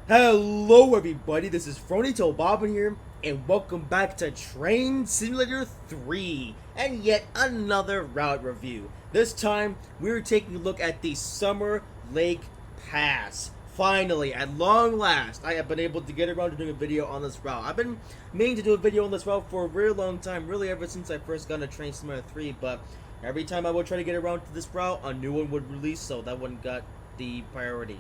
Hello everybody, this is Fronito Bobbin here, and welcome back to Train Simulator 3, and yet another route review. This time, we're taking a look at the Summer Lake Pass. Finally, at long last, I have been able to get around to doing a video on this route. I've been meaning to do a video on this route for a very long time, really ever since I first got into Train Simulator 3, but every time I would try to get around to this route, a new one would release, so that one got the priority.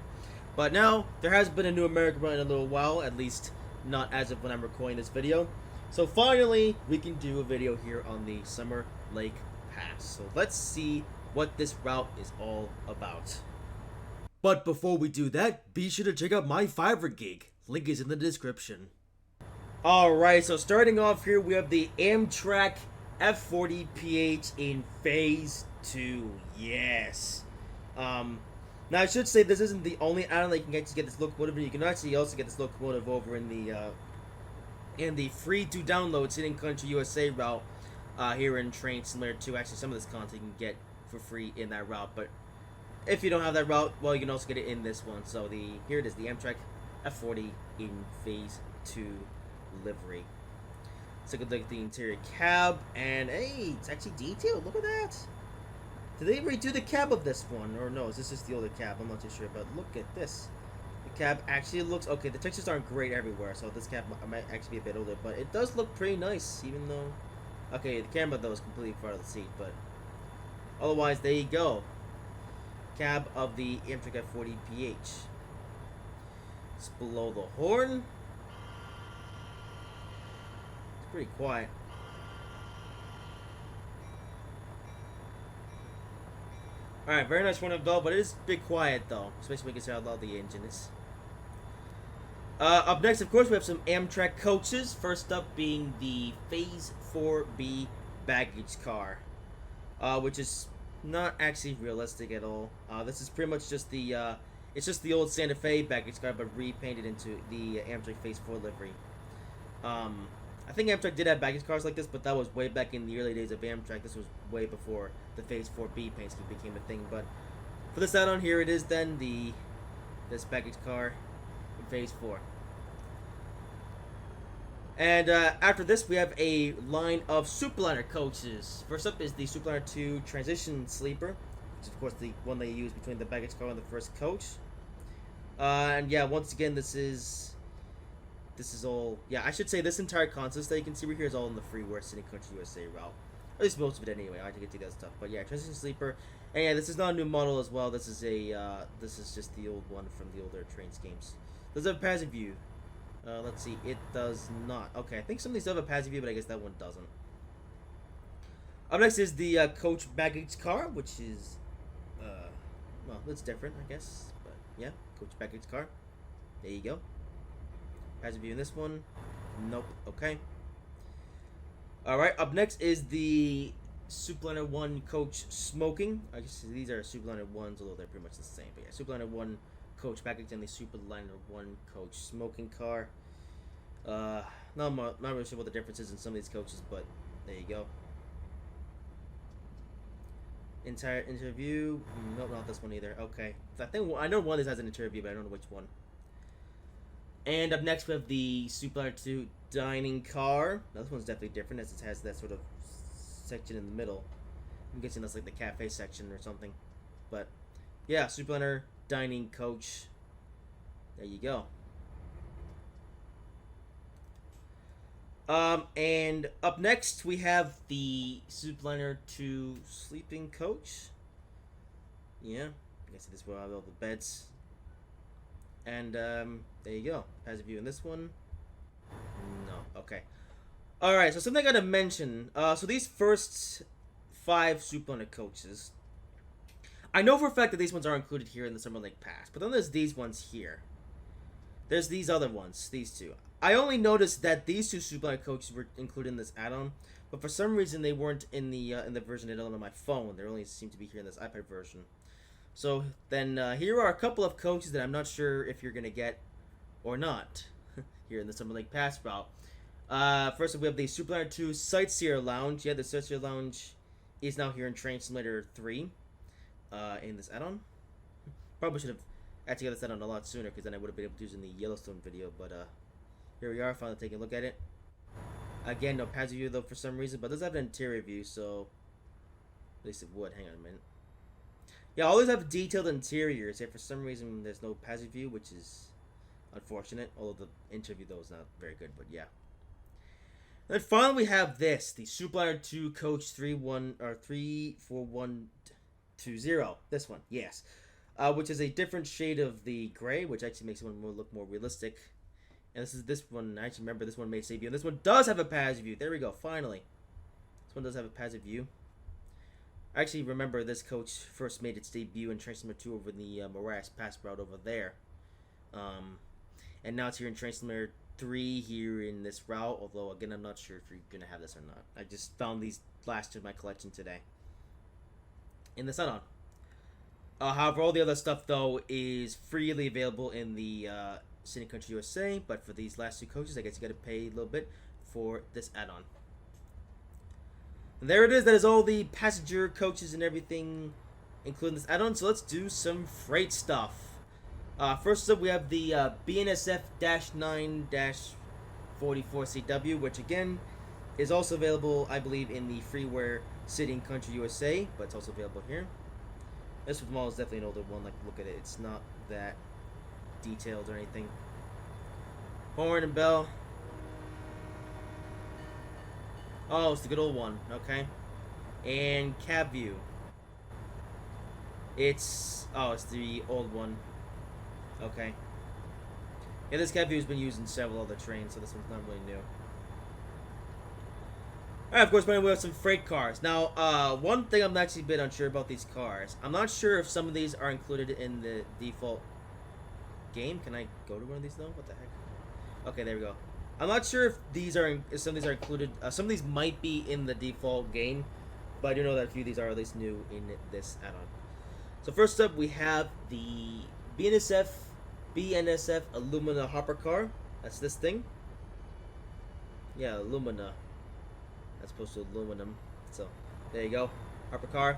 But now, there has been a new American run in a little while, at least not as of when I'm recording this video. So finally, we can do a video here on the Summer Lake Pass. So let's see what this route is all about. But before we do that, be sure to check out my Fiverr gig. Link is in the description. Alright, so starting off here, we have the Amtrak F40PH in Phase 2. Yes. Now I should say this isn't the only add-on that you can get to get this locomotive. You can actually also get this locomotive over in the free to download City and Country USA route here in Train Simulator 2. Actually, some of this content you can get for free in that route, but if you don't have that route, well, you can also get it in this one. So here it is, the Amtrak F40 in Phase 2 livery. Let's take a look at the interior cab, and hey, it's actually detailed. Look at that. Did they redo the cab of this one? Or no, is this just the older cab? I'm not too sure, but look at this. The cab actually looks... Okay, the textures aren't great everywhere, so this cab might actually be a bit older, but it does look pretty nice, even though... Okay, the camera, though, is completely in front of the seat, but... Otherwise, there you go. Cab of the Amtrak F40PH. It's below the horn. It's pretty quiet. Alright, very nice one of bell, but it is a bit quiet though, especially when you can see how loud the engine is. Up next, of course, we have some Amtrak coaches. First up being the Phase 4B baggage car, which is not actually realistic at all. This is pretty much just it's just the old Santa Fe baggage car, but repainted into the Amtrak Phase 4 livery. I think Amtrak did have baggage cars like this, but that was way back in the early days of Amtrak. This was way before the Phase 4B paint scheme became a thing. But for this add-on here, it is then this baggage car in Phase 4. And after this, we have a line of Superliner coaches. First up is the Superliner 2 Transition Sleeper, which is of course the one they use between the baggage car and the first coach. And yeah, once again, this is all, yeah, I should say this entire consist that you can see right here is all in the freeware City Country USA route. At least most of it anyway. I can get to that stuff. But yeah, Transition Sleeper. And yeah, this is not a new model as well. This is this is just the old one from the older Trainz games. Does it have a passive view? Let's see. It does not. Okay, I think some of these have a passive view, but I guess that one doesn't. Up next is the coach baggage car, which is, well, it's different, I guess. But yeah, coach baggage car. There you go. Passive view in this one. Nope. Okay. Alright, up next is the Superliner 1 coach smoking. I guess these are Superliner 1s, although they're pretty much the same. But yeah, Superliner 1 coach package and the Superliner 1 coach smoking car. Not really sure what the difference is in some of these coaches, but there you go. Entire interview. Nope, not this one either. Okay. I know one of these has an interview, but I don't know which one. And up next we have the Superliner 2 dining car. Now this one's definitely different as it has that sort of section in the middle. I'm guessing that's like the cafe section or something. But yeah, Superliner dining coach. There you go. And up next we have the Superliner 2 sleeping coach. Yeah, I guess this is where I have all the beds. And there you go. Passive view in this one. No. Okay. Alright, so something I gotta mention. So these first 5 Superliner coaches, I know for a fact that these ones are included here in the Summer Lake Pass, but then there's these ones here. There's these other ones, these two. I only noticed that these 2 Superliner coaches were included in this add-on, but for some reason they weren't in the version I downloaded on my phone. They only seem to be here in this iPad version. So then here are a couple of coaches that I'm not sure if you're gonna get or not here in the Summer Lake Pass route. First up, we have the Superliner 2 Sightseer Lounge. Yeah, the Sightseer Lounge is now here in Train Simulator 3 in this add-on. Probably should have I had to get this on a lot sooner because then I would have been able to use it in the Yellowstone video. But here we are, finally taking a look at it. Again, no PASI view though for some reason, but it does have an interior view, so at least it would. Hang on a minute. Yeah, I always have detailed interiors. Yet for some reason, there's no PASI view, which is unfortunate. Although the interview though is not very good, but yeah. And then finally we have this, the Superliner 2 Coach 34120. This one, yes. Which is a different shade of the gray, which actually makes it look more realistic. And this one, I actually remember this one made its debut. And this one does have a PASI view. There we go, finally. This one does have a PASI view. I actually remember this coach first made its debut in Train Sim 2 over in the Morass Pass route over there. And now it's here in Train Sim 3 here in this route, although again I'm not sure if you're going to have this or not. I just found these last in my collection today. In this add-on. However, all the other stuff though is freely available in the City Country USA, but for these last two coaches I guess you got to pay a little bit for this add-on. And there it is, that is all the passenger coaches and everything including this add-on, so let's do some freight stuff. First up, we have the BNSF-9-44CW, which again is also available, I believe, in the freeware City and Country USA, but it's also available here. This model is definitely an older one. Like, look at it; it's not that detailed or anything. Horn and bell. Oh, it's the good old one. Okay, and cab view. It's the old one. Okay. Yeah, this cab view has been used in several other trains, so this one's not really new. Alright, of course, we have some freight cars. Now, one thing I'm actually a bit unsure about these cars. I'm not sure if some of these are included in the default game. Can I go to one of these, though? What the heck? Okay, there we go. I'm not sure if some of these are included. Some of these might be in the default game, but I do know that a few of these are at least new in this add-on. So first up, we have the BNSF Illumina hopper car. That's this thing. Yeah, Illumina. As opposed to aluminum. So, there you go. Hopper car.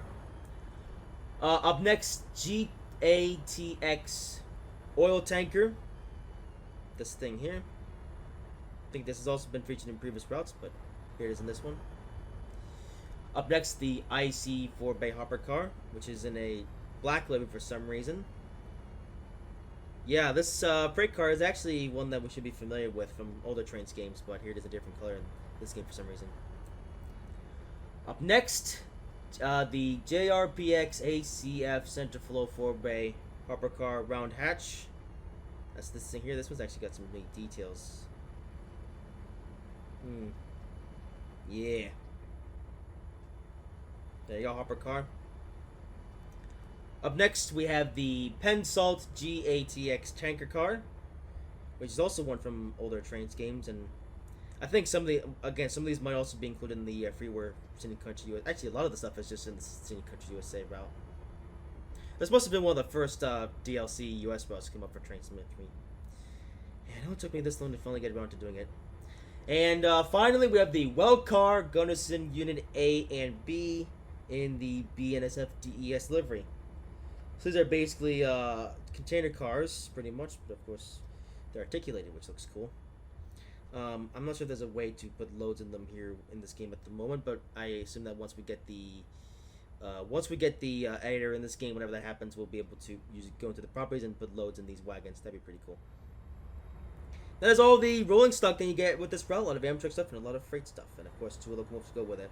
Up next, GATX oil tanker. This thing here. I think this has also been featured in previous routes, but here it is in this one. Up next, the IC 4-bay hopper car, which is in a black livery for some reason. Yeah, this freight car is actually one that we should be familiar with from older Trainz games, but here it is a different color in this game for some reason. Up next, the JRPX ACF Center Flow 4-bay hopper car round hatch. That's this thing here. This one's actually got some neat details. Yeah. There you go, hopper car. Up next, we have the Pensalt GATX tanker car, which is also one from older Trainz games, and I think some of these might also be included in the freeware City Country USA. Actually, a lot of the stuff is just in the City Country USA route. This must have been one of the first DLC US routes to come up for Train Sim 3. And I know it took me this long to finally get around to doing it. And finally, we have the Wellcar Gunnison Unit A and B in the BNSF DES livery. So these are basically container cars, pretty much, but of course they're articulated, which looks cool. I'm not sure if there's a way to put loads in them here in this game at the moment, but I assume that once we get the editor in this game, whenever that happens, we'll be able to go into the properties and put loads in these wagons. That'd be pretty cool. That is all the rolling stock that you get with this route. A lot of Amtrak stuff and a lot of freight stuff, and of course 2 locomotives to go with it.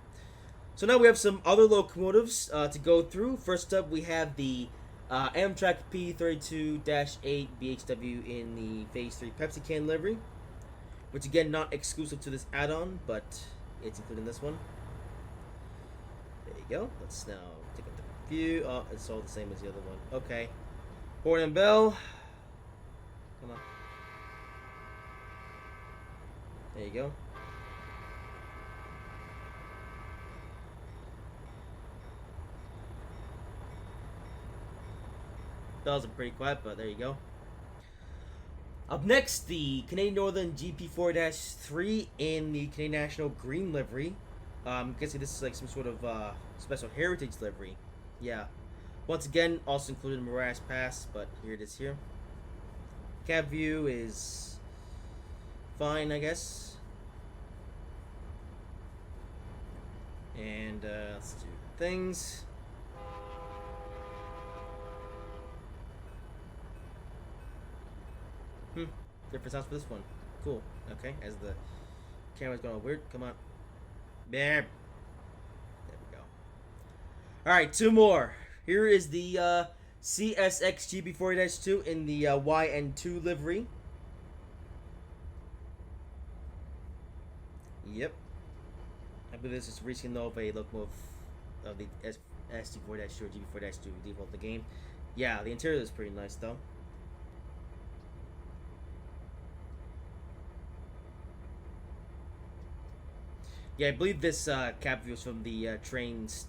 So now we have some other locomotives to go through. First up, we have the Amtrak P32-8 BHW in the Phase 3 Pepsi can livery, which again not exclusive to this add-on, but it's included in this one. There you go. Let's now take up the view. Oh, it's all the same as the other one. Okay. Horn and bell. Come on. There you go. Bells are pretty quiet, but there you go. Up next, the Canadian Northern GP4-3 in the Canadian National Green livery. I'm guessing this is like some sort of special heritage livery. Yeah. Once again, also included Morass Pass, but here it is here. Cab view is fine, I guess. And let's do things. Different sounds for this one. Cool. Okay, as the camera's going weird. Come on. There. There we go. Alright, two more. Here is the CSX GB40-2 in the YN2 livery. Yep. I believe this is reskin of a locomotive of the ST4-2 or GB4-2 default the game. Yeah, the interior is pretty nice though. Yeah, I believe this cab view is from the Trainz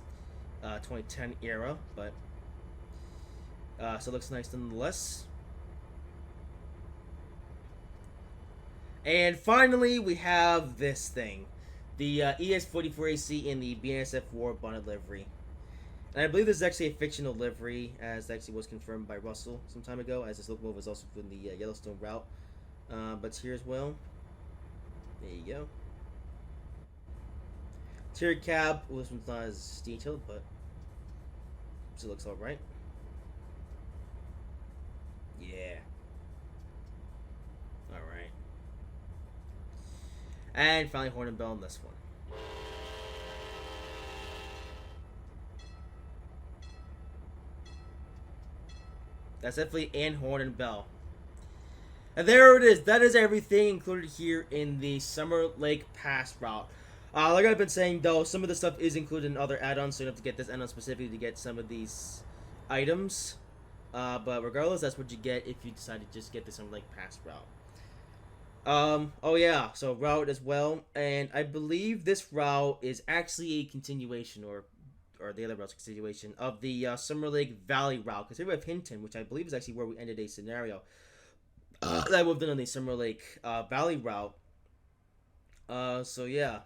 2010 era, but so it looks nice nonetheless. And finally, we have this thing, the ES44AC in the BNSF War Bonnet livery. And I believe this is actually a fictional livery, as actually was confirmed by Russell some time ago, as this locomotive was also in the Yellowstone route. But it's here as well. There you go. Interior cab, well, this one's not as detailed, but it looks alright. Yeah. Alright. And finally, horn and bell on this one. That's definitely and horn and bell. And there it is. That is everything included here in the Summer Lake Pass route. Like I've been saying, though, some of the stuff is included in other add-ons, so you don't have to get this add-on specifically to get some of these items. But regardless, that's what you get if you decide to just get the Summer Lake Pass route. Oh yeah, so route as well, and I believe this route is actually a continuation, or the other route's continuation of the Summer Lake Valley route, because here we have Hinton, which I believe is actually where we ended a scenario that we've done on the Summer Lake Valley route. So yeah.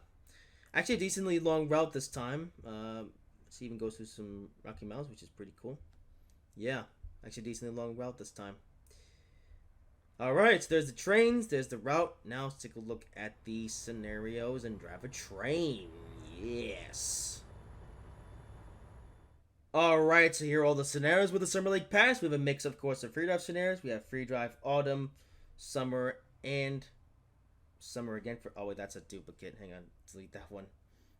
Actually, a decently long route this time. This even goes through some Rocky Mountains, which is pretty cool. Yeah, actually a decently long route this time. Alright, so there's the trains, there's the route. Now let's take a look at the scenarios and drive a train. Yes. Alright, so here are all the scenarios with the Summer Lake Pass. We have a mix, of course, of free drive scenarios. We have free drive, autumn, summer, and summer again for, oh wait, that's a duplicate. Hang on, delete that one.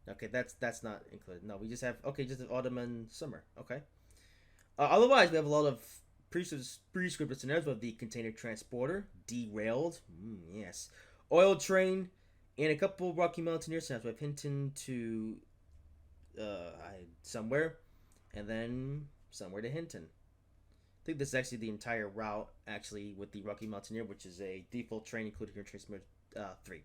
Okay, that's not included. No, we just have, okay, just autumn and summer. Okay. Otherwise, we have a lot of pre-scripted scenarios. We have the container transporter, derailed, yes, oil train, and a couple Rocky Mountaineer scenarios. We have Hinton to somewhere, and then somewhere to Hinton. I think this is actually the entire route, actually, with the Rocky Mountaineer, which is a default train included here in Trainz 3.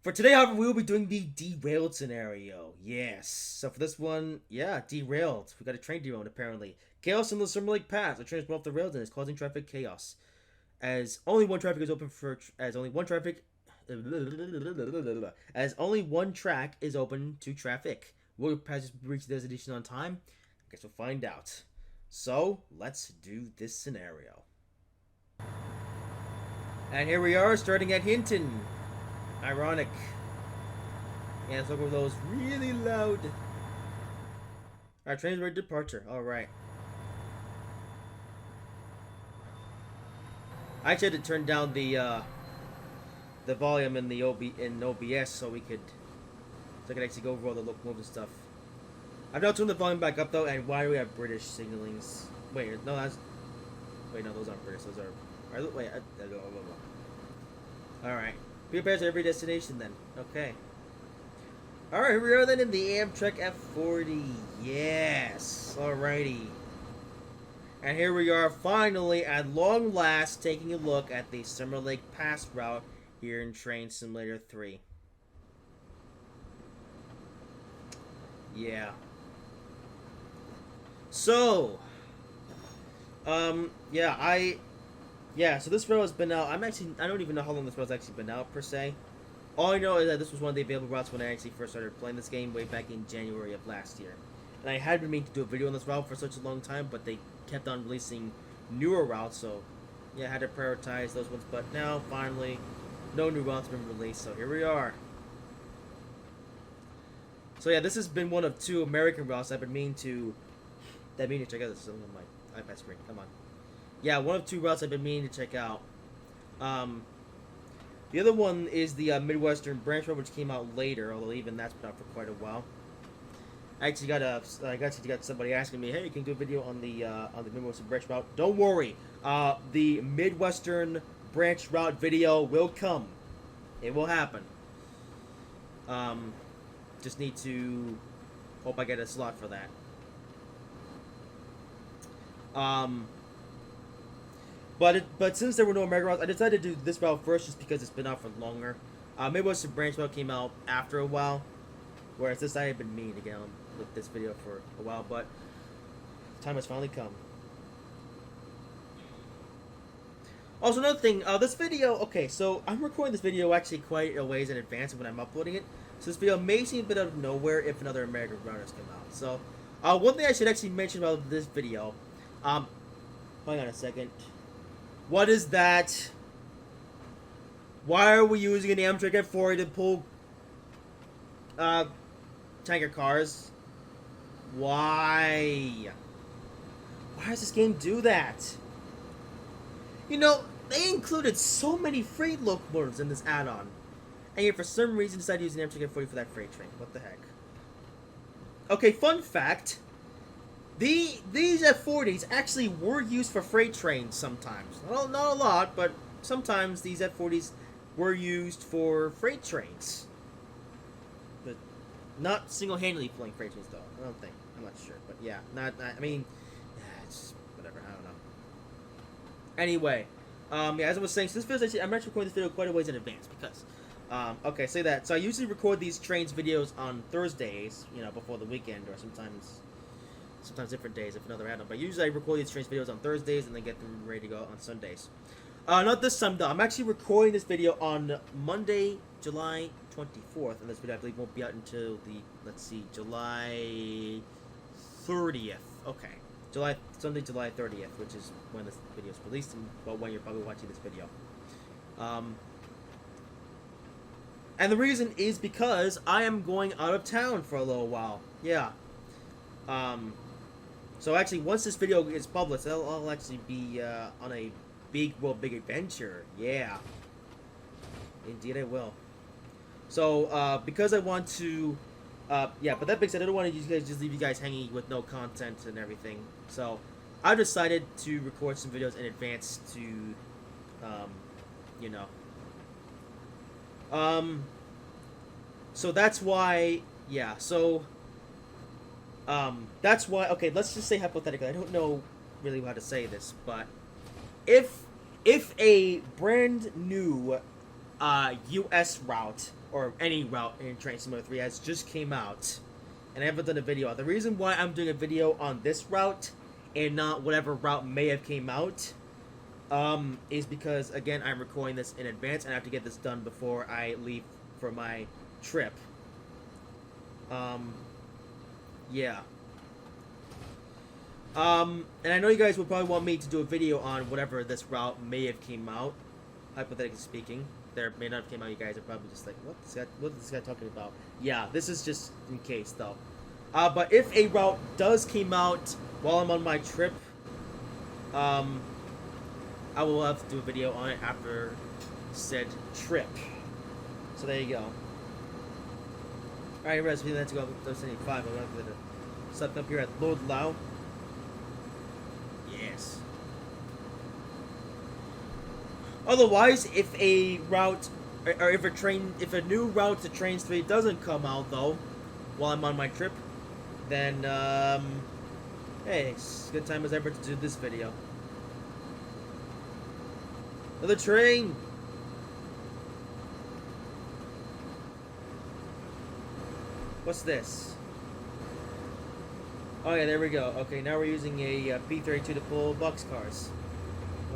For today, however, we will be doing the derailed scenario. Yes. So for this one, yeah, derailed. We got a train derailed, apparently. Chaos in the Summer Lake Pass. The train is off the rails and is causing traffic chaos. As only one traffic is open for, as only one track is open to traffic. Will your passengers reach their destination on time? I guess we'll find out. So let's do this scenario. And here we are, starting at Hinton. Ironic. Yeah, let's look over those really loud. Alright, train's ready for departure. Alright. I actually had to turn down the volume in the OBS so I could actually go over all the locomotive stuff. I've now turned the volume back up though, and why do we have British signalings? Wait, no, those aren't British. Those are. Wait, alright. Be prepared to every destination then. Okay. Alright, here we are then in the Amtrak F40. Yes. Alrighty. And here we are finally, at long last, taking a look at the Summer Lake Pass route here in Train Simulator 3. Yeah. So, so this route has been out. I don't even know how long this route's actually been out, per se. All I know is that this was one of the available routes when I actually first started playing this game way back in January of last year. and I had been meaning to do a video on this route for such a long time, but they kept on releasing newer routes, so yeah, I had to prioritize those ones. But now, finally, no new routes have been released, so here we are. So yeah, this has been one of 2 American routes I've been meaning to check out. This is on my iPad screen. Come on. Yeah, one of 2 routes I've been meaning to check out. The other one is the Midwestern Branch Road, which came out later, although even that's been out for quite a while. I actually got somebody asking me, "Hey, can you do a video on the Midwestern Branch Route?" Don't worry, the Midwestern Branch Route video will come. It will happen. Just need to hope I get a slot for that. But since there were no American routes, I decided to do this route first, just because it's been out for longer. Midwestern Branch Route came out after a while, whereas this I had been meaning to get on with this video for a while, but time has finally come. Also, another thing, this video, okay, so I'm recording this video actually quite a ways in advance of when I'm uploading it, so this video may seem a bit out of nowhere if another American route has come out. So, one thing I should actually mention about this video, hang on a second. What is that? Why are we using an Amtrak F40 to pull tanker cars? Why? Why does this game do that? You know, they included so many freight locomotives in this add-on, and yet for some reason decided to use an Amtrak F40 for that freight train. What the heck? Okay, fun fact. These F40s actually were used for freight trains sometimes. Well, not a lot, but sometimes these F40s were used for freight trains. But not single-handedly pulling freight trains, though. I don't think. I'm not sure. But yeah, I mean, it's whatever. I don't know. Anyway, yeah, as I was saying, so this video, I'm actually recording this video quite a ways in advance because, okay, say that. So I usually record these Trainz videos on Thursdays, you know, before the weekend, or sometimes different days if another add-on. But usually I record these Trainz videos on Thursdays and then get them ready to go on Sundays. Not this time though. I'm actually recording this video on Monday, July 24th, and this video I believe won't be out until the, let's see, July 30th. Okay. Sunday, July 30th, which is when this video is released, and well, when you're probably watching this video. And the reason is because I am going out of town for a little while. Yeah. So actually, once this video is published, I'll actually be on a big adventure. Yeah. Indeed, I will. So because I want to. Yeah, but that being said, I don't want to just leave you guys hanging with no content and everything. So, I've decided to record some videos in advance to, you know. So that's why, yeah, so, that's why, okay, let's just say hypothetically, I don't know really how to say this, but if a brand new, US route, or any route in Train Simulator 3 has just came out, and I haven't done a video on. The reason why I'm doing a video on this route and not whatever route may have came out is because, again, I'm recording this in advance and I have to get this done before I leave for my trip. Yeah. And I know you guys would probably want me to do a video on whatever this route may have came out, hypothetically speaking. There may not have came out, you guys are probably just like, what is this guy talking about? Yeah, this is just in case, though. But if a route does came out while I'm on my trip, I will have to do a video on it after said trip. So there you go. Alright, let's go up to 75. I'm going to set up here at Lord Lau. Yes. Otherwise, if a route, or if a new route to Trainz 3 doesn't come out though, while I'm on my trip, then hey, it's as good time as ever to do this video. Another train. What's this? Oh yeah, there we go. Okay, now we're using a P32 to pull boxcars.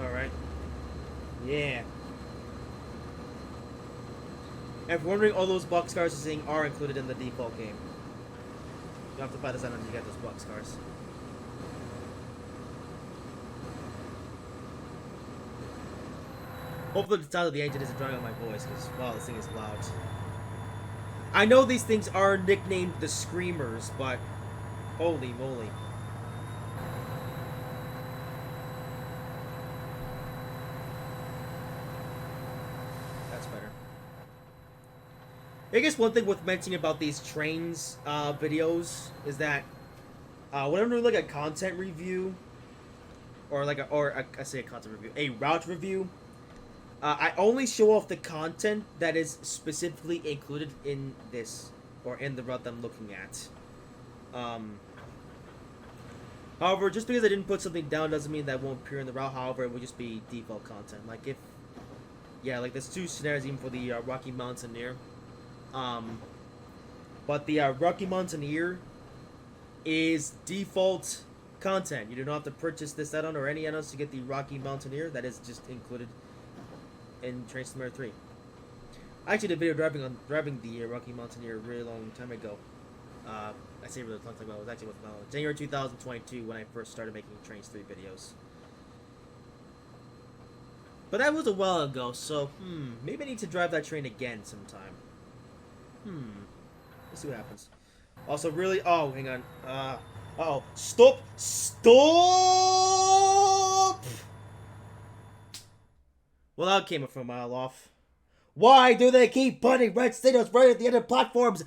All right. Yeah. And if you're wondering, all those boxcars are included in the default game. You have to buy this item to get those box cars. Hopefully the sound of the engine isn't drowning out my voice, because, wow, this thing is loud. I know these things are nicknamed the Screamers, but holy moly. That's better. I guess one thing worth mentioning about these Trainz videos is that when I'm doing like a content review, or I say a content review, a route review, I only show off the content that is specifically included in this, or in the route that I'm looking at. However, just because I didn't put something down doesn't mean that it won't appear in the route. However, it will just be default content. Like if, yeah, like there's 2 scenarios even for the Rocky Mountaineer. But the Rocky Mountaineer is default content. You do not have to purchase this add-on or any add-ons to get the Rocky Mountaineer. That is just included in Trainz Simulator 3. I actually did a video driving the Rocky Mountaineer a really long time ago. I say really long time ago. It was actually with January 2022 when I first started making Trainz 3 videos. But that was a while ago, so maybe I need to drive that train again sometime. Let's see what happens. Also, really, oh, hang on. Uh-oh. Stop! Well, that came from a mile off. Why do they keep putting red signals right at the end of platforms?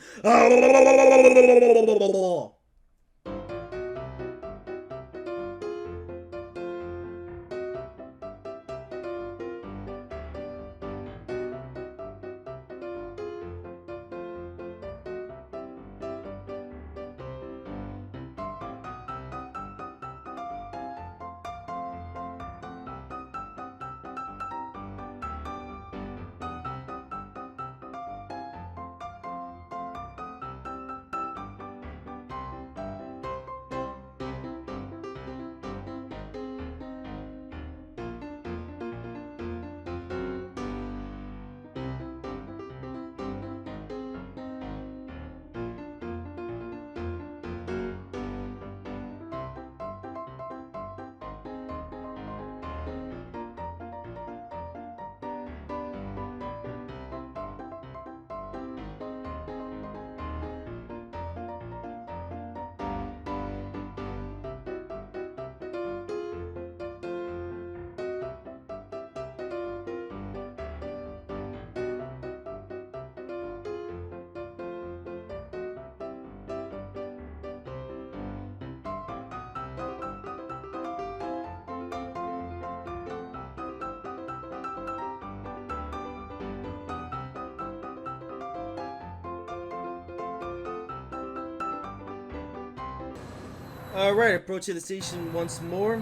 Alright, approaching the station once more.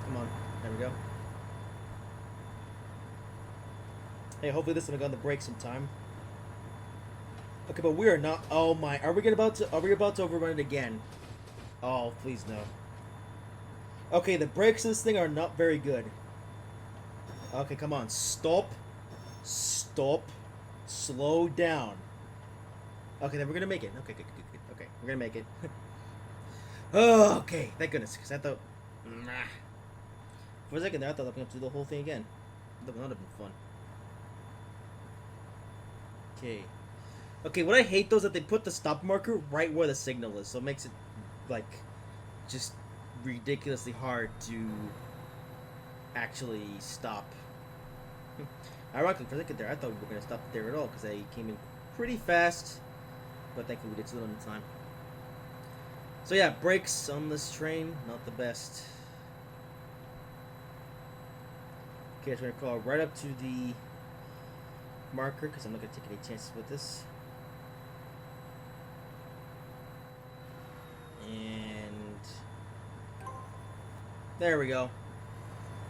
Come on, there we go. Hey, hopefully this time I got on the brakes in time. Okay, but we are not. Oh my, are we about to overrun it again? Oh, please no. Okay, the brakes of this thing are not very good. Okay, come on, stop, slow down. Okay, then we're gonna make it. Okay, good. Okay, we're gonna make it. Oh, okay, thank goodness, because I thought... For a second there, I thought I was going to do the whole thing again. That would not have been fun. Okay. Okay, what I hate though is that they put the stop marker right where the signal is, so it makes it, like, just ridiculously hard to actually stop. Ironically, for a second there, I thought we were going to stop there at all, because they came in pretty fast. But thankfully we did it on time. So yeah, brakes on this train, not the best. Okay, so we're gonna crawl right up to the marker because I'm not gonna take any chances with this. And there we go.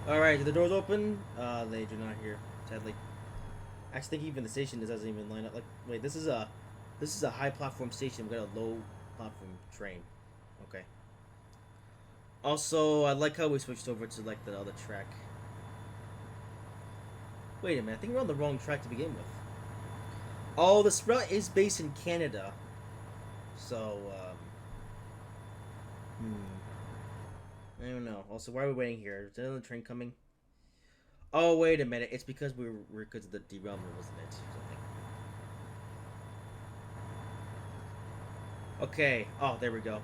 Alright, do the doors open? They do not here, sadly. I actually think even the station doesn't even line up. Like, wait, this is a high platform station. We got a low platform train. Okay. Also, I like how we switched over to like the other track. Wait a minute, I think we're on the wrong track to begin with. Oh, this route is based in Canada. So, I don't know. Also, why are we waiting here? Is there another train coming? Oh, wait a minute. It's because we're because of the derailment, wasn't it? Something. Okay. Oh, there we go.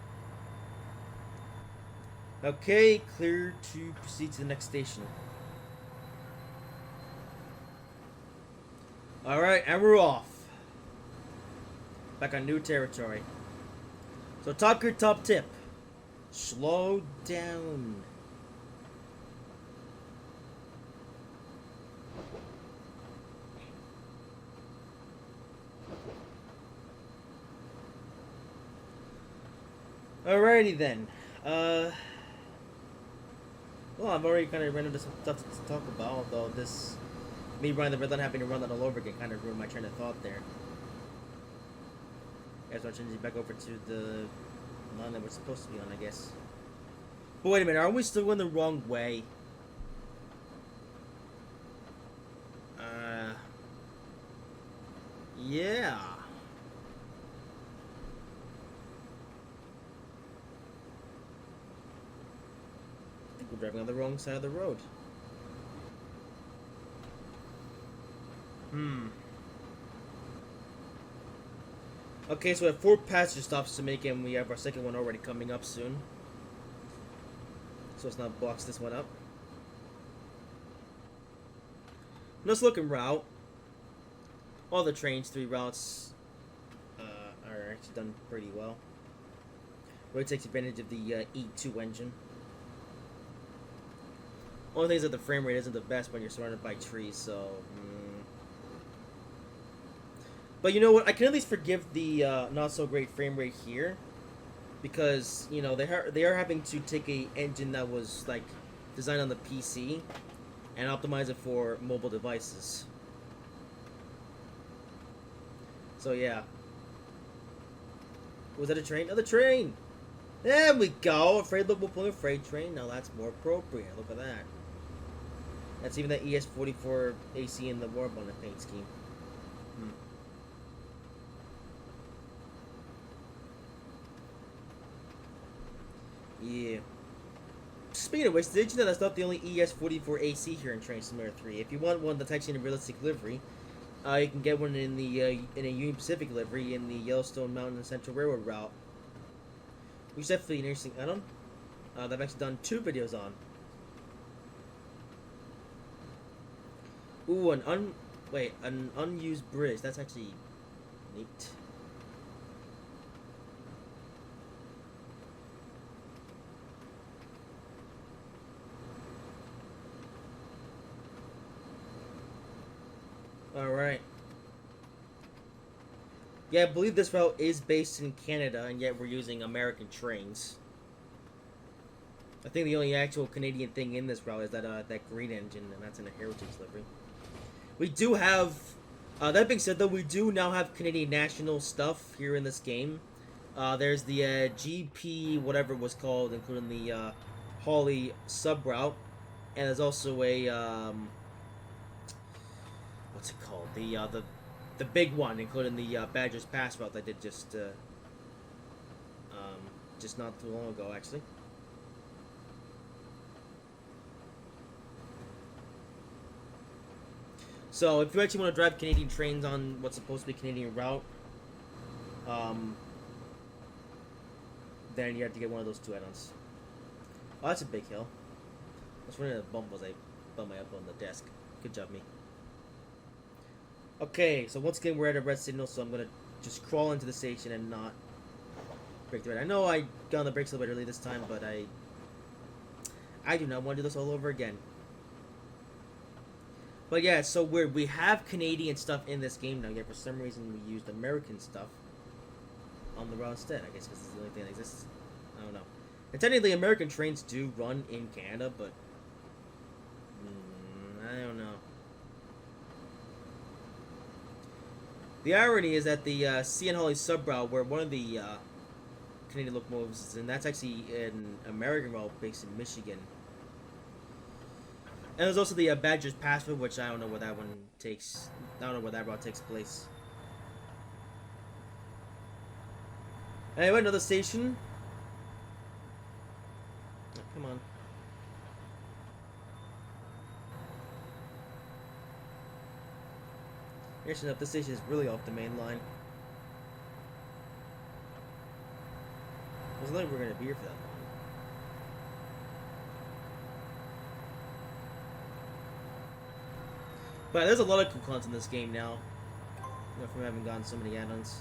Okay, clear to proceed to the next station. Alright, and we're off. Back on new territory. So, top gear, top tip. Slow down. Alrighty then. Well, I've already kind of ran into some stuff to talk about, although this, me running the red line, having to run that all over again, kind of ruined my train of thought there. Yeah, so I'm changing back over to the line that we're supposed to be on, I guess. But wait a minute, are we still going the wrong way? Yeah. I think we're driving on the wrong side of the road. Okay, so we have 4 passenger stops to make, and we have our second one already coming up soon. So let's not box this one up. Nice looking route. All the Trainz 3 routes are actually done pretty well. Really takes advantage of the E2 engine. Only thing is that the frame rate isn't the best when you're surrounded by trees, so... But you know what? I can at least forgive the not so great frame rate here, because you know they are having to take a engine that was like designed on the PC and optimize it for mobile devices. So yeah. Was that a train? Another train! There we go! A freight look, we'll pull a freight train. Now that's more appropriate. Look at that. That's even that ES44 AC in the warp on the paint scheme. Yeah. Speaking of which, did you know that's not the only ES44 AC here in Train Simulator 3? If you want one that's actually in a realistic livery, you can get one in the in a Union Pacific livery in the Yellowstone Mountain and Central Railroad route, which is definitely an interesting add-on. They've actually done 2 videos on. Ooh, an unused bridge. That's actually neat. Alright. Yeah, I believe this route is based in Canada, and yet we're using American trains. I think the only actual Canadian thing in this route is that that green engine, and that's in a Heritage livery. We do have... that being said, though, we do now have Canadian national stuff here in this game. There's the GP, whatever it was called, including the Hawley sub-route. And there's also a... what's it called? The big one, including the Badgers Pass route that I did just not too long ago, actually. So if you actually want to drive Canadian trains on what's supposed to be a Canadian route, then you have to get one of those 2 add-ons. Oh, that's a big hill. I was running a bump as I bumped my up on the desk. Good job, me. Okay, so once again we're at a red signal, so I'm gonna just crawl into the station and not break the red. I know I got on the brakes a little bit early this time, but I do not want to do this all over again. But yeah, so weird. We have Canadian stuff in this game now, yet for some reason we used American stuff on the route instead. I guess because it's the only thing that exists. I don't know. And technically American trains do run in Canada, but I don't know. The irony is that the CN Hawley sub-route, where one of the Canadian locomotives is, and that's actually an American route based in Michigan. And there's also the Badgers Pass route, which I don't know where that one takes. I don't know where that route takes place. Anyway, another station. Oh, come on. Interesting enough, this station is really off the main line. It wasn't like we're gonna be here for that long. But there's a lot of cool cons in this game now. You know, from having gotten so many add-ons.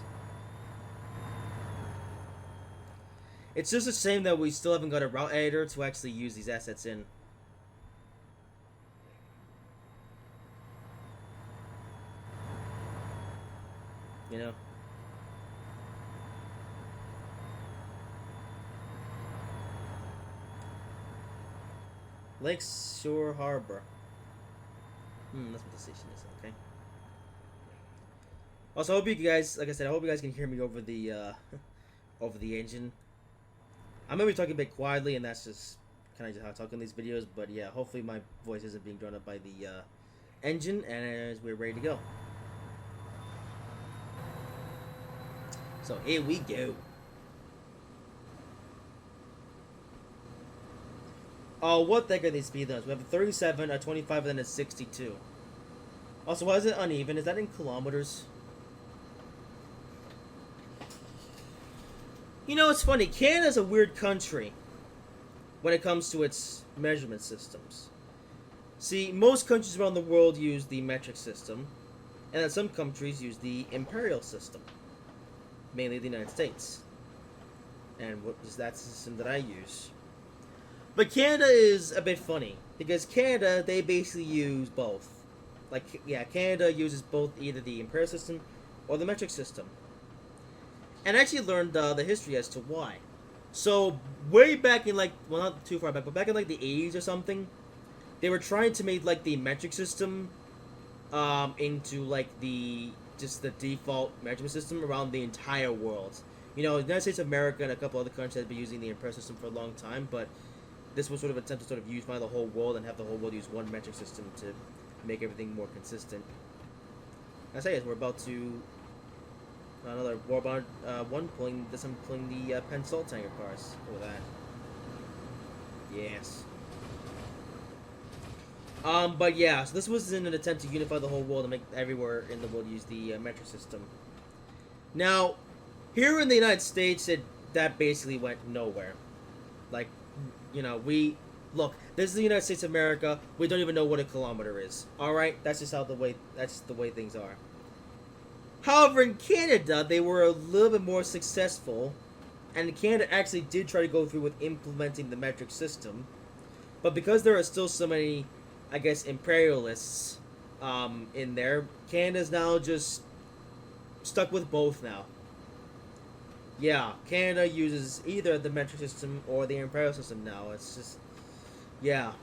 It's just a shame that we still haven't got a route editor to actually use these assets in. You know? Lakeshore Harbor. That's what the station is, okay. Also, I hope you guys, like I said, I hope you guys can hear me over the, over the engine. I'm gonna be talking a bit quietly, and that's just kind of just how I talk in these videos, but yeah, hopefully my voice isn't being drawn up by the, engine, and we're ready to go. So, here we go. Oh, what the heck are these speed limits? We have a 37, a 25, and then a 62. Also, why is it uneven? Is that in kilometers? You know, it's funny. Canada's a weird country when it comes to its measurement systems. See, most countries around the world use the metric system, and then some countries use the imperial system. Mainly the United States. And what is that system that I use? But Canada is a bit funny, because Canada, they basically use both. Like, yeah, Canada uses both either the imperial system or the metric system. And I actually learned the history as to why. So, way back in, like, well, not too far back, but back in, like, the 80s or something, they were trying to make, like, the metric system into, like, just the default measurement system around the entire world. You know, the United States of America and a couple other countries had been using the imperial system for a long time, but this was sort of an attempt to sort of unify the whole world and have the whole world use one metric system to make everything more consistent. As I say, we're about to another Warbond 1 pulling this one pulling the Penn Salt tanker cars. Look at that. Yes. But yeah, so this was in an attempt to unify the whole world and make everywhere in the world use the metric system. Now, here in the United States, that basically went nowhere. Like, you know, look, this is the United States of America. We don't even know what a kilometer is. Alright? That's just the way things are. However, in Canada, they were a little bit more successful, and Canada actually did try to go through with implementing the metric system. But because there are still so many, I guess, imperialists in there, Canada's now just stuck with both now. Yeah, Canada uses either the metric system or the imperial system now. It's just, yeah.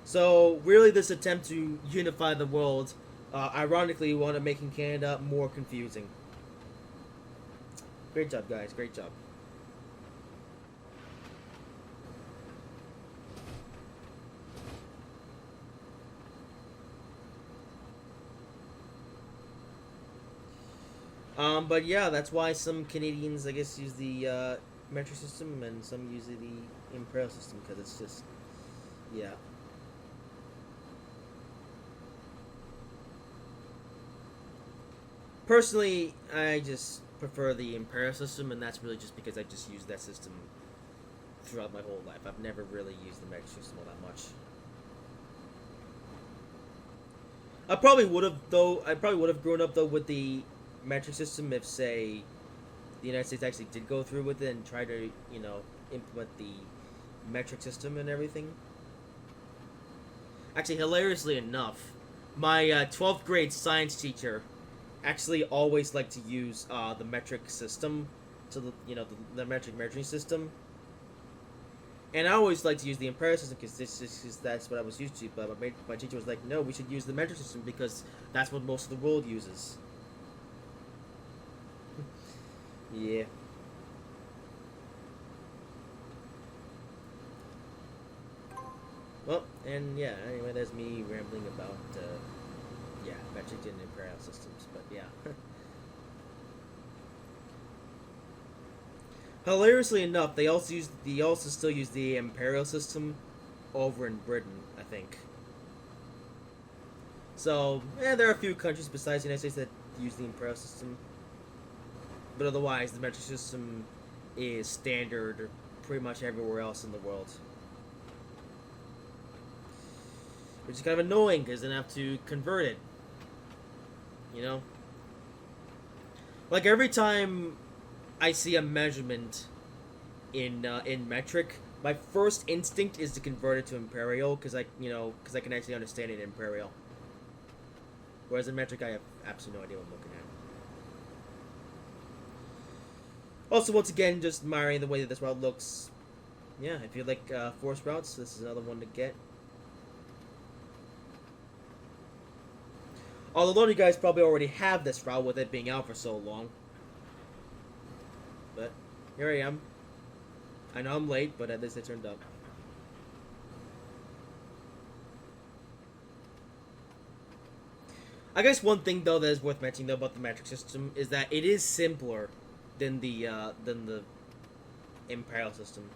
So, really, this attempt to unify the world, ironically, wound up making Canada more confusing. Great job, guys. Great job. But yeah, that's why some Canadians, I guess, use the metric system and some use the imperial system, because it's just, yeah. Personally, I just prefer the imperial system, and that's really just because I just used that system throughout my whole life. I've never really used the metric system all that much. I probably would have grown up though with the metric system if, say, the United States actually did go through with it and try to, you know, implement the metric system and everything. Actually, hilariously enough, my 12th grade science teacher actually always liked to use the metric system, the metric measuring system. And I always like to use the imperial system because that's what I was used to. But my teacher was like, no, we should use the metric system because that's what most of the world uses. Yeah. Well, and yeah, anyway, there's me rambling about, metric and imperial systems, but yeah. Hilariously enough, they also still use the imperial system over in Britain, I think. So, there are a few countries besides the United States that use the imperial system, but otherwise, the metric system is standard pretty much everywhere else in the world. Which is kind of annoying because then I have to convert it. You know? Like every time I see a measurement in metric, my first instinct is to convert it to imperial because I can actually understand it in imperial. Whereas in metric, I have absolutely no idea what I'm looking at. Also, once again, just admiring the way that this route looks. Yeah, if you like forest routes, this is another one to get. Although you guys probably already have this route with it being out for so long. But here I am. I know I'm late, but at least it turned up. I guess one thing though that is worth mentioning though about the metric system is that it is simpler than the imperial system.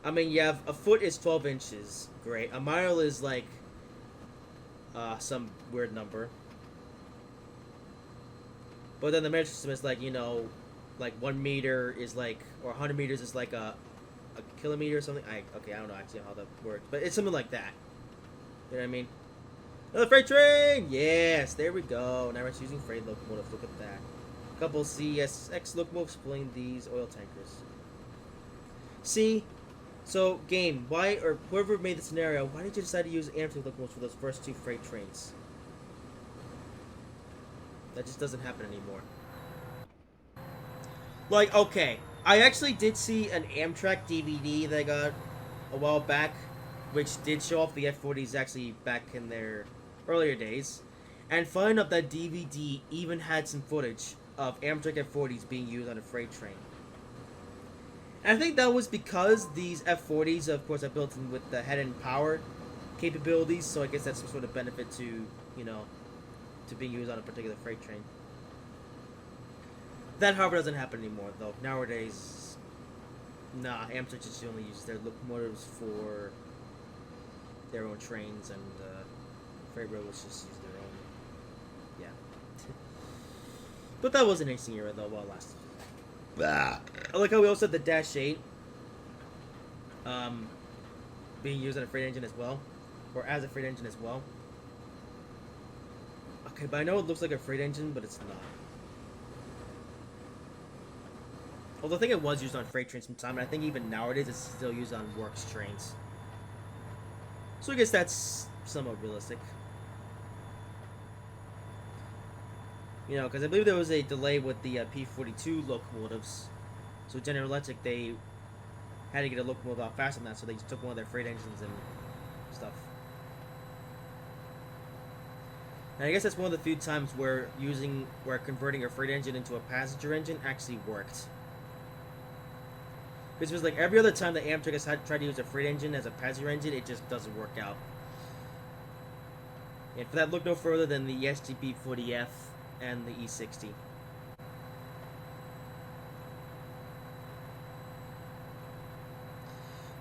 I mean, you have a foot is 12 inches, great. A mile is like some weird number. But then the metric system is like, like 1 meter is like, or 100 meters is like a kilometer or something. I don't know actually how that works, but it's something like that. You know what I mean? Another freight train! Yes, there we go. Now we're using freight locomotives. Look at that. Couple CSX locomotives pulling these oil tankers. See? So, game, why, or whoever made the scenario, why did you decide to use Amtrak locomotives for those first 2 freight trains? That just doesn't happen anymore. Like, okay, I actually did see an Amtrak DVD that I got a while back, which did show off the F40s actually back in their earlier days. And fun enough, that DVD even had some footage of Amtrak F40s being used on a freight train. And I think that was because these F40s, of course, are built in with the head-end power capabilities, so I guess that's some sort of benefit to, to being used on a particular freight train. That, however, doesn't happen anymore, though. Nowadays, Amtrak just only uses their locomotives for their own trains, and freight railroads just use their own. Yeah. But that was an interesting era, though, while it lasted. I like how we also had the Dash 8 being used on a freight engine as well, or as a freight engine as well. Okay, but I know it looks like a freight engine, but it's not. Although I think it was used on freight trains sometime, and I think even nowadays it's still used on works trains. So I guess that's somewhat realistic. Because I believe there was a delay with the P-42 locomotives. So General Electric, they had to get a locomotive out faster than that, so they just took one of their freight engines and stuff. And I guess that's one of the few times where converting a freight engine into a passenger engine actually worked. Because it was like every other time that Amtrak has tried to use a freight engine as a passenger engine, it just doesn't work out. And for that, look no further than the SGP-40F and the E60.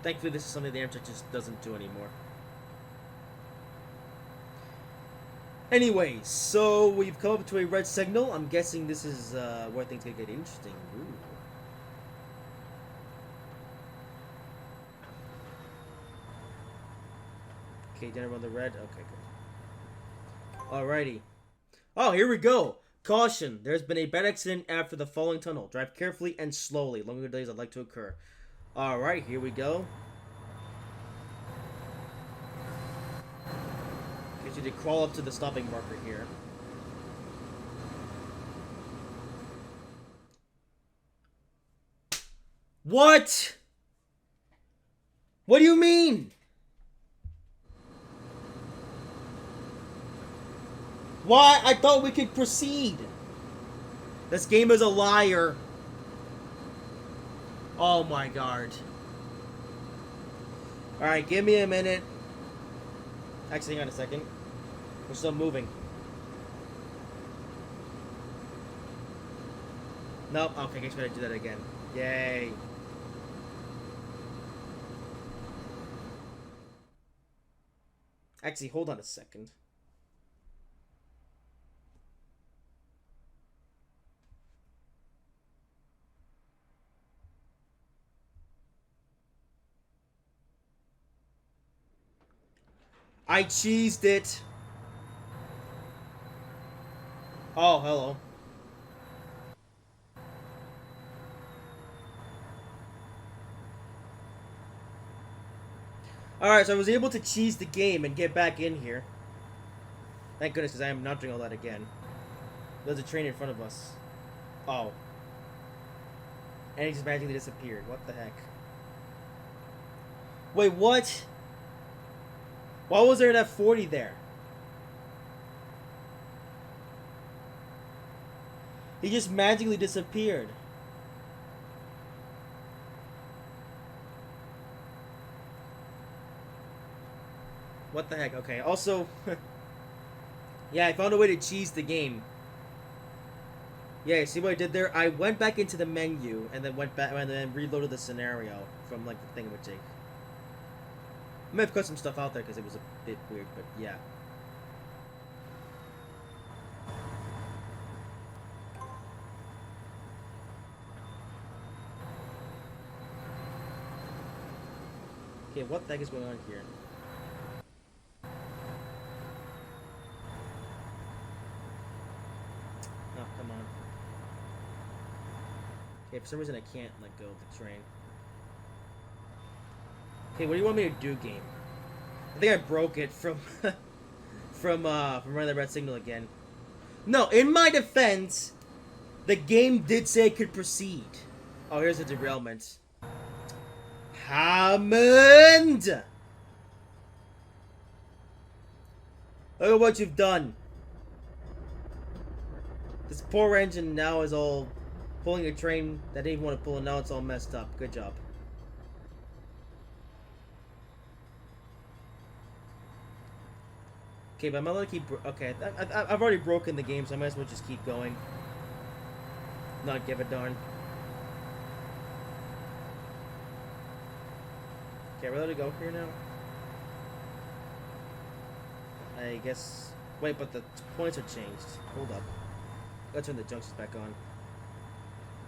Thankfully, this is something the Amtrak just doesn't do anymore. Anyways, so we've come up to a red signal. I'm guessing this is where things get interesting. Ooh. Okay, didn't run the red. Okay, good. Alrighty. Oh, here we go. Caution. There's been a bad accident after the falling tunnel. Drive carefully and slowly. Longer delays are likely to occur. Alright, here we go. Get you to crawl up to the stopping marker here. What? What do you mean? Why? I thought we could proceed. This game is a liar. Oh my god. Alright, give me a minute. Actually, hang on a second. We're still moving. Nope. Okay, I guess we gotta do that again. Yay. Actually, hold on a second. I cheesed it. Oh, hello. Alright, so I was able to cheese the game and get back in here. Thank goodness, because I am not doing all that again. There's a train in front of us. Oh. And he just magically disappeared. What the heck? Wait, what? Why was there an F40 there? He just magically disappeared. What the heck? Okay, also... yeah, I found a way to cheese the game. Yeah, see what I did there? I went back into the menu and then went back and then reloaded the scenario from like the thingamajig. I might have cut some stuff out there because it was a bit weird, but yeah. Okay, what the heck is going on here? Oh, come on. Okay, for some reason I can't let go of the train. Okay, what do you want me to do, game? I think I broke it from from running the red signal again. No, in my defense, the game did say it could proceed. Oh, here's a derailment. Hammond! Look at what you've done. This poor engine now is all pulling a train that didn't even want to pull, and now it's all messed up. Good job. Okay, but I'm gonna keep... Okay, I've already broken the game, so I might as well just keep going. Not give a darn. Okay, we're allowed to go here now? I guess... Wait, but the points are changed. Hold up. Let's turn the junctions back on.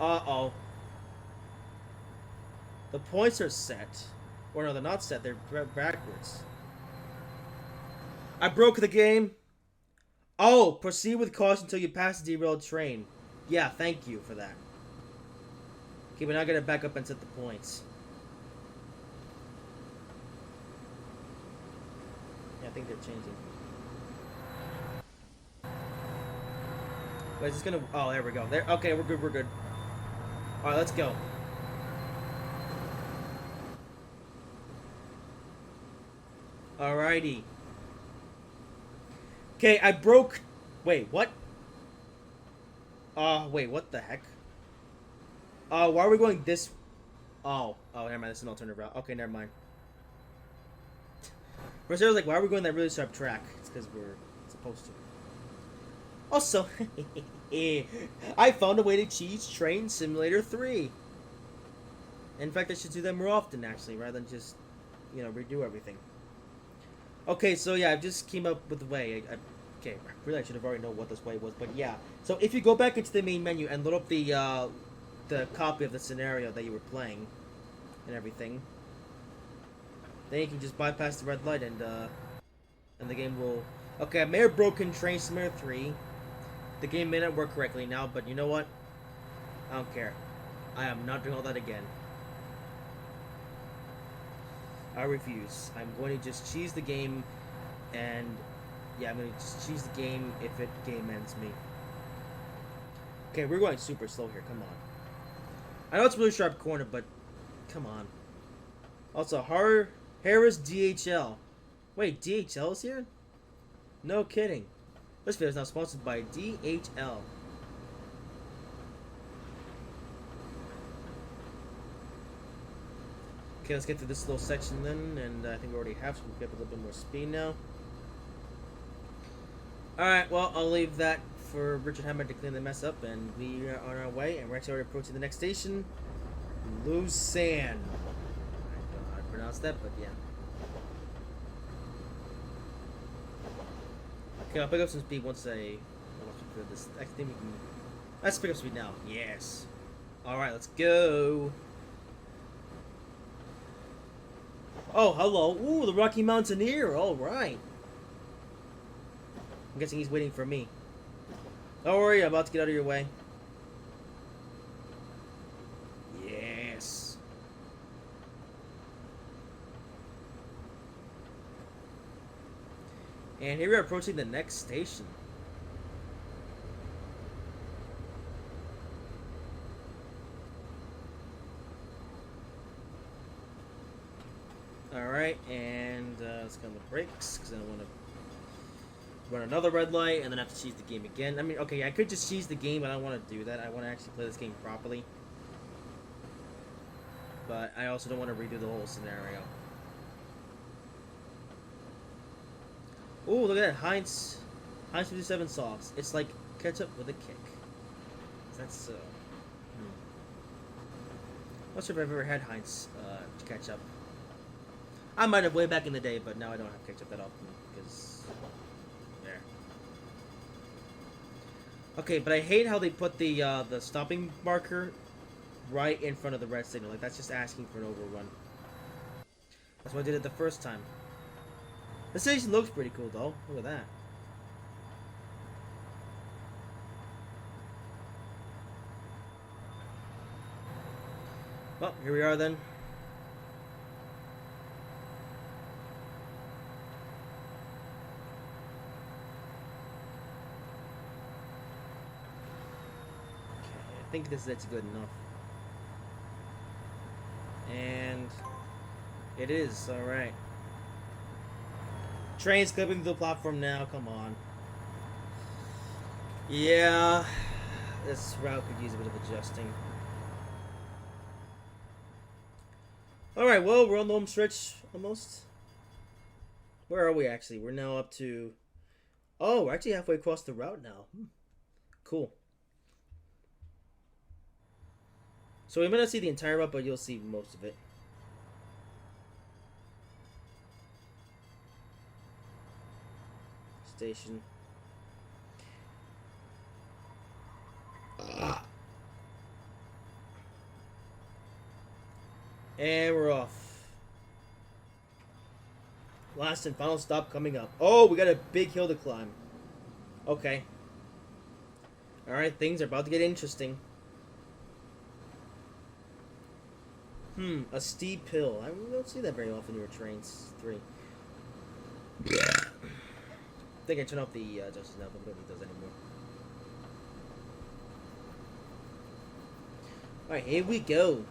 Uh-oh. The points are set. Or no, they're not set. They're backwards. I broke the game. Oh, proceed with caution until you pass the derailed train. Yeah, thank you for that. Okay, but now I gotta back up and set the points. Yeah, I think they're changing. Wait, is this gonna... Oh, there we go. There. Okay, we're good, we're good. Alright, let's go. Alrighty. Okay, I broke... Wait, what? Wait, what the heck? Why are we going this... Oh, never mind, this is an alternative route. Okay, never mind. First I was like, why are we going that really sharp track? It's because we're supposed to. Also, I found a way to cheese Train Simulator 3. In fact, I should do that more often, actually, rather than just, you know, redo everything. Okay, so yeah, I just came up with the way. Okay, really, I should have already known what this way was, but yeah. So if you go back into the main menu and load up the copy of the scenario that you were playing and everything, then you can just bypass the red light and the game will... Okay, I may have broken Train Simulator 3. The game may not work correctly now, but you know what? I don't care. I am not doing all that again. I refuse. I'm going to just cheese the game, and yeah, I'm going to just cheese the game if it game ends me. Okay, we're going super slow here. Come on. I know it's a really sharp corner, but come on. Also, Harris DHL. Wait, DHL is here? No kidding. This video is now sponsored by DHL. Okay, let's get to this little section then, and I think we already have, so we'll get a little bit more speed now. Alright, well, I'll leave that for Richard Hammond to clean the mess up, and we are on our way, and we're actually already approaching the next station. Loose sand. I don't know how to pronounce that, but yeah. Okay, I'll pick up some speed once I for this. I think we can. Let's pick up speed now. Yes. All right, let's go. Oh, hello. Ooh, the Rocky Mountaineer. All right. I'm guessing he's waiting for me. Don't worry, I'm about to get out of your way. Yes. And here we are approaching the next station. Alright, and let's go on the brakes, because I don't want to run another red light and then have to cheese the game again. I mean, okay, I could just cheese the game, but I don't want to do that. I want to actually play this game properly. But I also don't want to redo the whole scenario. Ooh, look at that, Heinz 57 sauce. It's like ketchup with a kick. That's so... Not sure if I've ever had Heinz ketchup. I might have way back in the day, but now I don't have ketchup that often, because... There. Okay, but I hate how they put the stopping marker right in front of the red signal. Like, that's just asking for an overrun. That's why I did it the first time. The station looks pretty cool, though. Look at that. Well, here we are then. I think that's good enough. And it is, alright. Train's clipping to the platform now, come on. Yeah, this route could use a bit of adjusting. Alright, well, we're on the home stretch almost. Where are we actually? We're now up to... Oh, we're actually halfway across the route now. Cool. So we might not see the entire route, but you'll see most of it. Station. And we're off. Last and final stop coming up. Oh, we got a big hill to climb. Okay. Alright, things are about to get interesting. A steep hill. I don't see that very often in your Trainz 3. I think I turn off the adjusters now, but we don't need those anymore. Alright, here we go.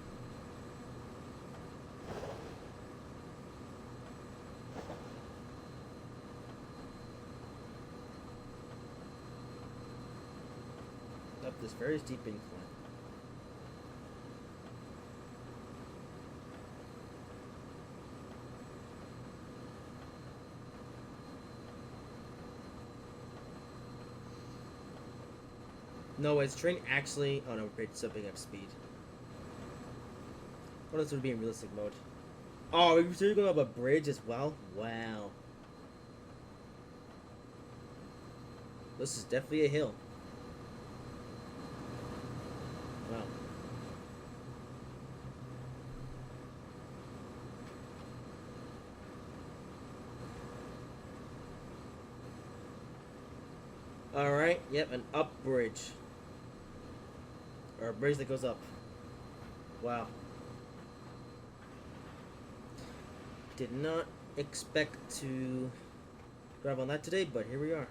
Up this very steep incline. No, is train actually... Oh no, it's still picking up speed. What else would be in realistic mode? Oh, we're still going up a bridge as well? Wow. This is definitely a hill. Wow. Alright, yep, an up bridge. Or a bridge that goes up. Wow. Did not expect to drive on that today, but here we are.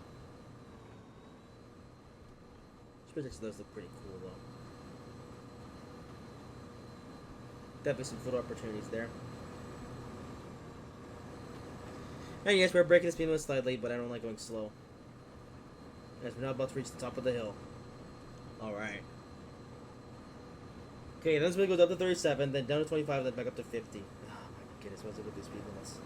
These does look pretty cool, though. Definitely some photo opportunities there. And yes, we're breaking the speed limit slightly, but I don't like going slow. As we're now about to reach the top of the hill. Alright. Okay, then this one goes up to 37, then down to 25, then back up to 50. Oh my goodness, what's it with these speed limits?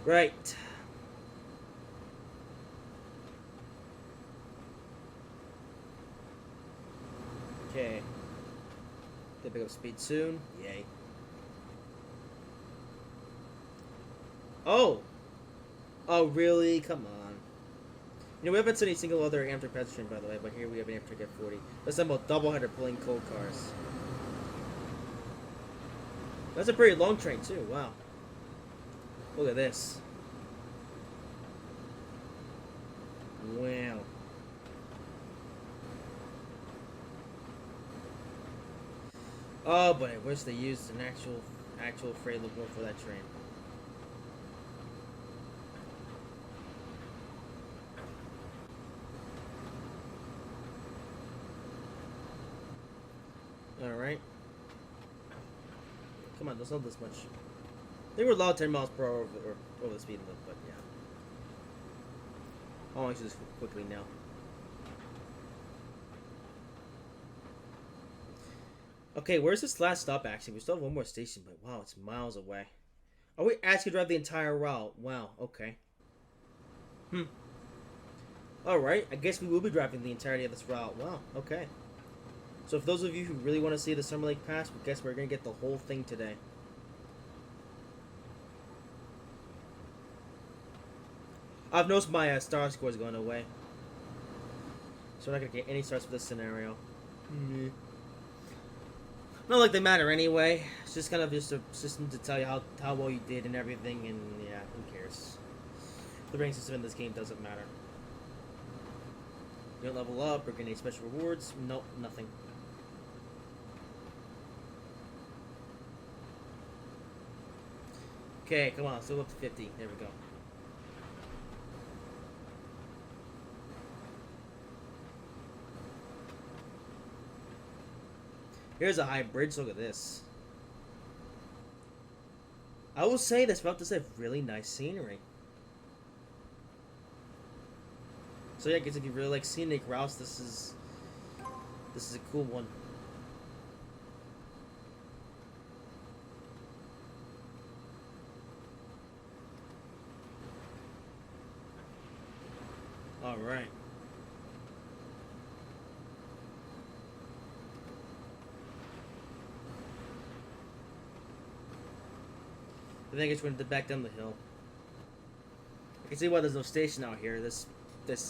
Right. They pick up speed soon. Yay. Oh! Oh, really? Come on. You know, we haven't seen a single other Amtrak pedestrian, by the way, but here we have an Amtrak F40. Assemble double-header pulling coal cars. That's a pretty long train, too. Wow. Look at this. Wow. Oh, but I wish they used an actual freight locomotive for that train. Alright. Come on, there's not this much. They were allowed 10 miles per hour over the speed limit, but yeah. I'll actually just quickly now. Okay, where's this last stop actually? We still have one more station, but wow, it's miles away. Are we actually drive the entire route? Wow, okay. Alright, I guess we will be driving the entirety of this route. Wow, okay. So for those of you who really want to see the Summer Lake Pass, I guess we're going to get the whole thing today. I've noticed my star score is going away. So we're not going to get any stars for this scenario. Not like they matter anyway. It's just kind of just a system to tell you how well you did and everything, and yeah, who cares? The ranking system in this game doesn't matter. You don't level up or get any special rewards. Nope, nothing. Okay, come on, still up to 50. There we go. Here's a high bridge. Look at this. I will say this about this, have really nice scenery. So yeah, I guess if you really like scenic routes, this is a cool one. All right. I think it's going to back down the hill. I can see why there's no station out here. This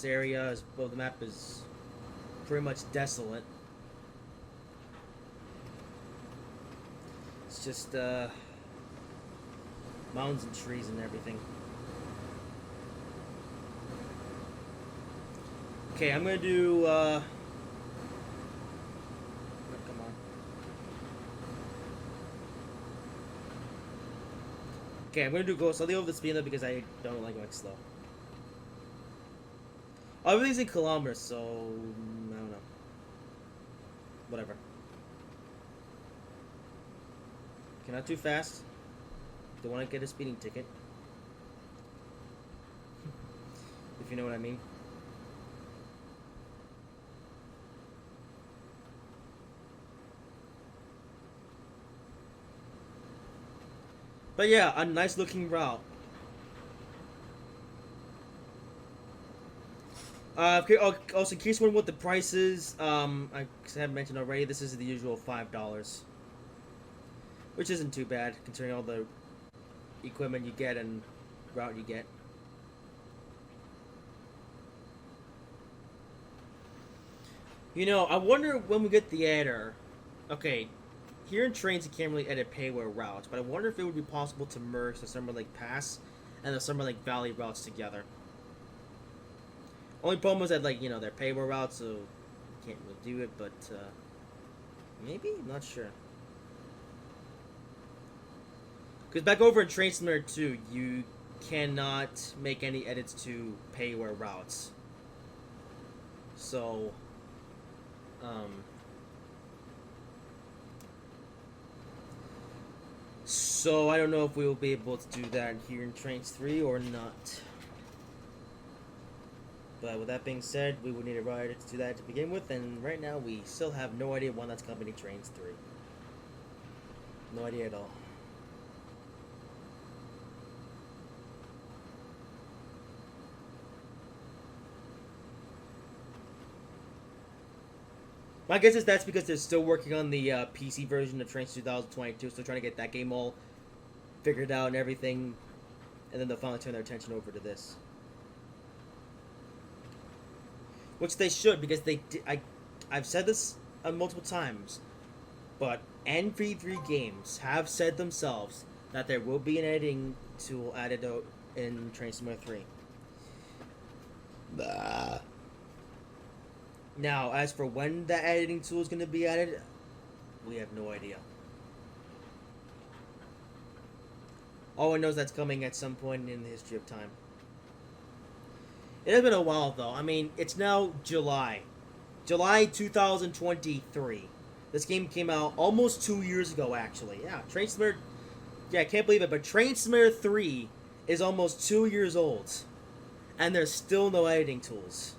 area is, well, the map is pretty much desolate. It's just mountains and trees and everything. Okay, I'm gonna do oh, come on. Okay, I'm gonna do go slowly over the speed limit because I don't like going slow. Oh, everything's in kilometers, so I don't know. Whatever. Okay, not too fast. Don't want to get a speeding ticket. If you know what I mean. But yeah, a nice looking route. Also, in case you wonder what the price is, I have mentioned already, this is the usual $5. Which isn't too bad, considering all the equipment you get and route you get. You know, I wonder when we get the editor. Okay, here in Trainz you can't really edit payware routes, but I wonder if it would be possible to merge the Summer Lake Pass and the Summer Lake Valley routes together. Only problem is that, like, you know, they're payware routes, so you can't really do it, but maybe? I'm not sure. Because back over in Train Simulator 2, you cannot make any edits to payware routes. So, so I don't know if we will be able to do that here in Trainz 3 or not. But with that being said, we would need a rider to do that to begin with, and right now we still have no idea when that's coming to Trainz 3. No idea at all. My guess is that's because they're still working on the PC version of Trainz 2022, so trying to get that game all figured out and everything, and then they'll finally turn their attention over to this. Which they should, because I've said this multiple times, but NV3 games have said themselves that there will be an editing tool added in Train Simulator 3. Bah. Now, as for when that editing tool is going to be added, we have no idea. All one knows that's coming at some point in the history of time. It has been a while, though. I mean, it's now July. July 2023. This game came out almost 2 years ago, actually. Yeah, Train Simulator... Yeah, I can't believe it, but Train Simulator 3 is almost 2 years old. And there's still no editing tools.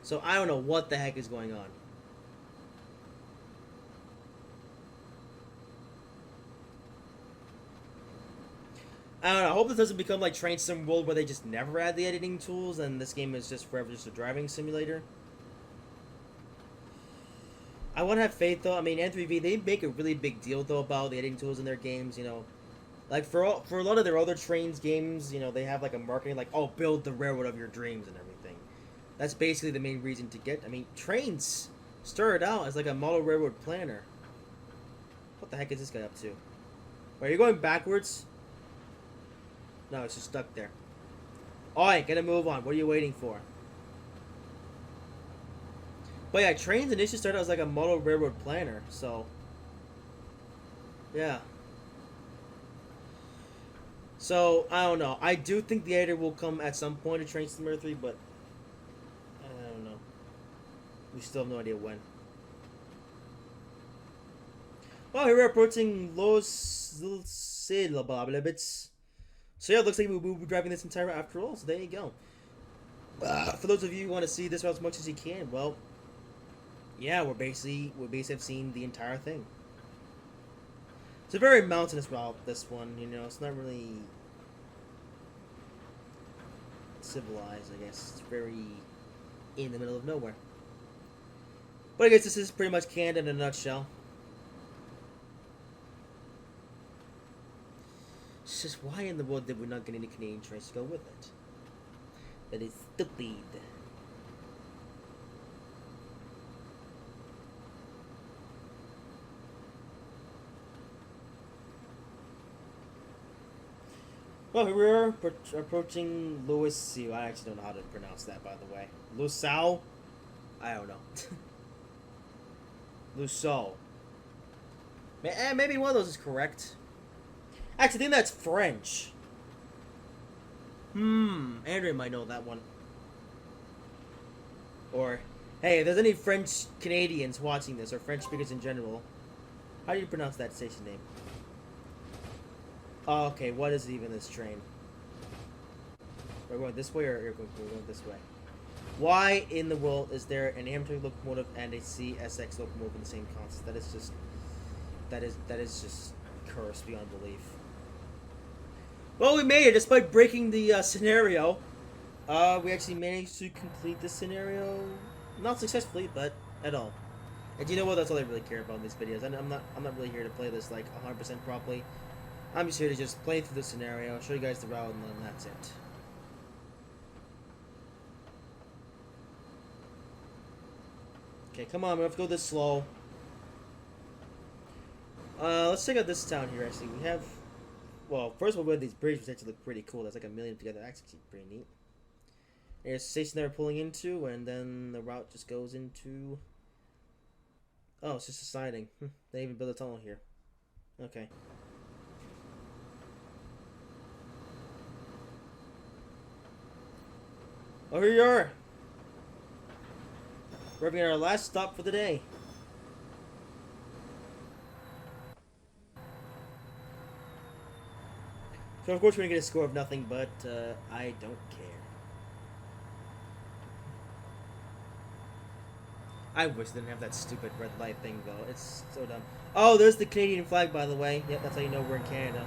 So I don't know what the heck is going on. I don't know. I hope this doesn't become like Train Sim World where they just never add the editing tools and this game is just forever just a driving simulator. I want to have faith though. I mean, N3V, they make a really big deal though about the editing tools in their games, you know. Like for a lot of their other Trainz games, you know, they have like a marketing like, oh, build the railroad of your dreams and everything. That's basically the main reason to get. I mean, Trainz started out as like a model railroad planner. What the heck is this guy up to? Wait, are you going backwards? No, it's just stuck there. Alright, gotta move on. What are you waiting for? But yeah, Trainz initially started as like a model railroad planner, so yeah. So, I don't know. I do think the editor will come at some point in Train Simulator 3, but I don't know. We still have no idea when. Well, here we're approaching Los Syllables. So yeah, it looks like we'll be driving this entire route after all, so there you go. For those of you who want to see this route as much as you can, well, yeah, we're basically have seen the entire thing. It's a very mountainous route, this one, you know, it's not really civilized, I guess. It's very in the middle of nowhere. But I guess this is pretty much Canada in a nutshell. It's just why in the world did we not get any Canadian trains to go with it? That is stupid. Well, here we are approaching Louis. I actually don't know how to pronounce that, by the way. Lusau? I don't know. Lusau. Maybe one of those is correct. Actually, I think that's French. Andrea might know that one. Or, hey, if there's any French Canadians watching this, or French speakers in general, how do you pronounce that station name? Oh, okay, what is even this train? We're going this way, or we're going this way? Why in the world is there an Amtrak locomotive and a CSX locomotive in the same consist? That is just cursed beyond belief. Well, we made it despite breaking the scenario. We actually managed to complete the scenario, not successfully, but at all. And you know what? That's all I really care about in these videos. I'm not really here to play this like 100% properly. I'm just here to just play through the scenario, show you guys the route, and then that's it. Okay, come on, we have to go this slow. Let's check out this town here, actually. We have... Well, first of all, we have these bridges, which actually look pretty cool. That's like a million together. That's actually pretty neat. There's a station they're pulling into, and then the route just goes into... Oh, it's just a siding. They even built a tunnel here. Okay. Oh, here you are! We're having our last stop for the day. So of course we're gonna get a score of nothing, but I don't care. I wish they didn't have that stupid red light thing though. It's so dumb. Oh, there's the Canadian flag, by the way. Yep, that's how you know we're in Canada.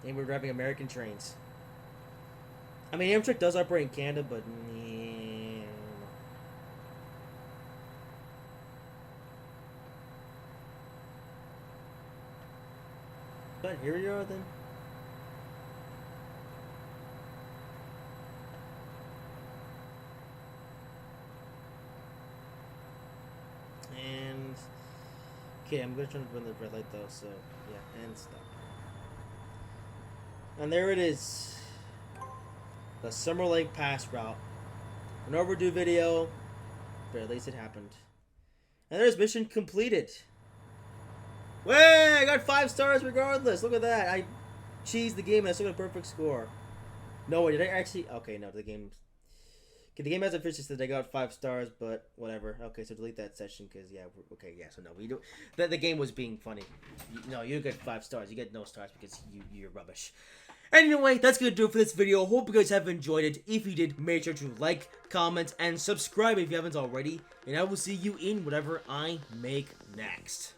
And we're grabbing American trains. I mean, Amtrak does operate in Canada, but but here we are then. And okay, I'm gonna try to run the red light though, so yeah, and stop. And there it is. The Summer Lake Pass route. An overdue video, but at least it happened. And there's mission completed. Way, I got 5 stars regardless. Look at that. I cheesed the game and I still got a perfect score. No, wait, did I actually? Okay, no, the game. Okay, the game has officially said I got 5 stars, but whatever. Okay, so delete that session because yeah, okay, yeah. So no, we do. The game was being funny. No, you get 5 stars. You get no stars because you're rubbish. Anyway, that's gonna do it for this video. Hope you guys have enjoyed it. If you did, make sure to like, comment, and subscribe if you haven't already. And I will see you in whatever I make next.